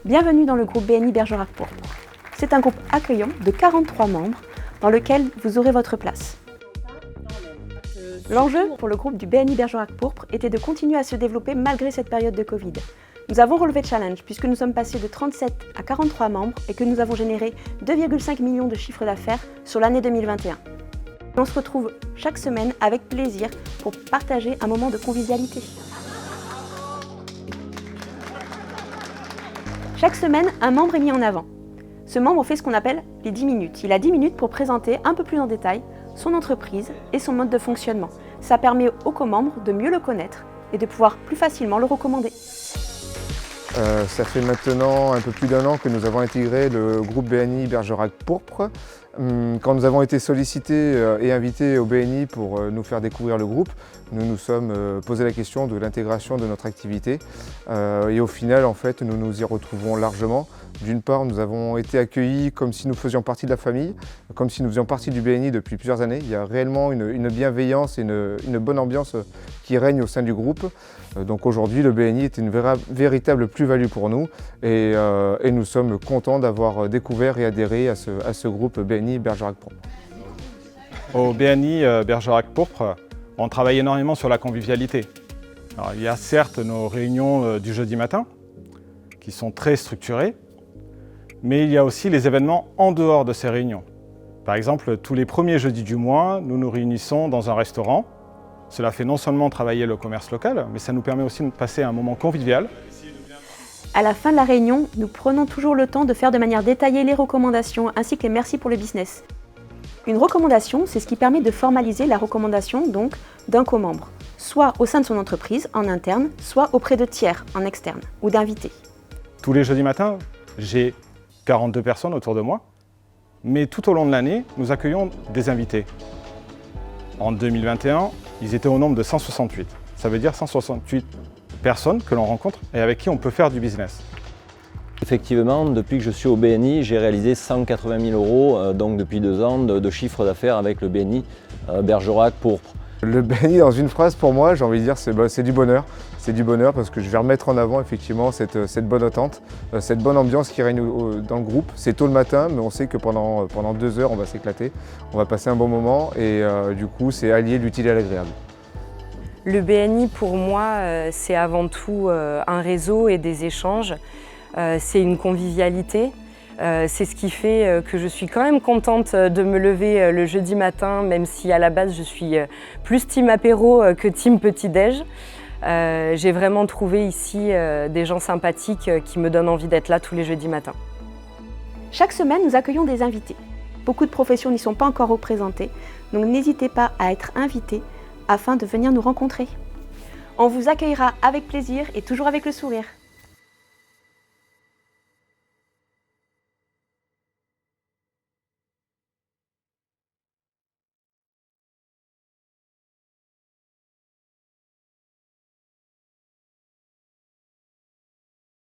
Bienvenue dans le groupe BNI Bergerac Pourpre. C'est un groupe accueillant de 43 membres dans lequel vous aurez votre place. L'enjeu pour le groupe du BNI Bergerac Pourpre était de continuer à se développer malgré cette période de Covid. Nous avons relevé le challenge puisque nous sommes passés de 37 à 43 membres et que nous avons généré 2,5 millions de chiffres d'affaires sur l'année 2021. On se retrouve chaque semaine avec plaisir pour partager un moment de convivialité. Chaque semaine, un membre est mis en avant. Ce membre fait ce qu'on appelle les 10 minutes. Il a 10 minutes pour présenter un peu plus en détail son entreprise et son mode de fonctionnement. Ça permet aux co-membres de mieux le connaître et de pouvoir plus facilement le recommander. Ça fait maintenant un peu plus d'1 an que nous avons intégré le groupe BNI Bergerac Pourpre. Quand nous avons été sollicités et invités au BNI pour nous faire découvrir le groupe, nous nous sommes posé la question de l'intégration de notre activité. Et au final, en fait, nous nous y retrouvons largement. D'une part, nous avons été accueillis comme si nous faisions partie de la famille, comme si nous faisions partie du BNI depuis plusieurs années. Il y a réellement une bienveillance et une bonne ambiance qui règne au sein du groupe. Donc aujourd'hui, le BNI est une véritable plus-value pour nous et nous sommes contents d'avoir découvert et adhéré à ce groupe BNI Bergerac Pourpre. Au BNI Bergerac Pourpre, on travaille énormément sur la convivialité. Alors, il y a certes nos réunions du jeudi matin, qui sont très structurées, mais il y a aussi les événements en dehors de ces réunions. Par exemple, tous les premiers jeudis du mois, nous nous réunissons dans un restaurant. Cela fait non seulement travailler le commerce local, mais ça nous permet aussi de passer un moment convivial. À la fin de la réunion, nous prenons toujours le temps de faire de manière détaillée les recommandations ainsi que les merci pour le business. Une recommandation, c'est ce qui permet de formaliser la recommandation donc d'un co-membre, soit au sein de son entreprise en interne, soit auprès de tiers en externe ou d'invités. Tous les jeudis matins, j'ai 42 personnes autour de moi, mais tout au long de l'année, nous accueillons des invités. En 2021, ils étaient au nombre de 168. Ça veut dire 168 personnes que l'on rencontre et avec qui on peut faire du business. Effectivement, depuis que je suis au BNI, j'ai réalisé 180 000 €, donc depuis 2 ans, de chiffre d'affaires avec le BNI Bergerac Pourpre. Le BNI, dans une phrase, pour moi, j'ai envie de dire, c'est du bonheur. C'est du bonheur parce que je vais remettre en avant effectivement cette bonne entente, cette bonne ambiance qui règne dans le groupe. C'est tôt le matin, mais on sait que pendant 2 heures, on va s'éclater. On va passer un bon moment et du coup, c'est allier l'utile à l'agréable. Le BNI, pour moi, c'est avant tout un réseau et des échanges. C'est une convivialité. C'est ce qui fait que je suis quand même contente de me lever le jeudi matin, même si à la base je suis plus team apéro que team petit-déj. J'ai vraiment trouvé ici des gens sympathiques qui me donnent envie d'être là tous les jeudis matins. Chaque semaine, nous accueillons des invités. Beaucoup de professions n'y sont pas encore représentées, donc n'hésitez pas à être invités afin de venir nous rencontrer. On vous accueillera avec plaisir et toujours avec le sourire.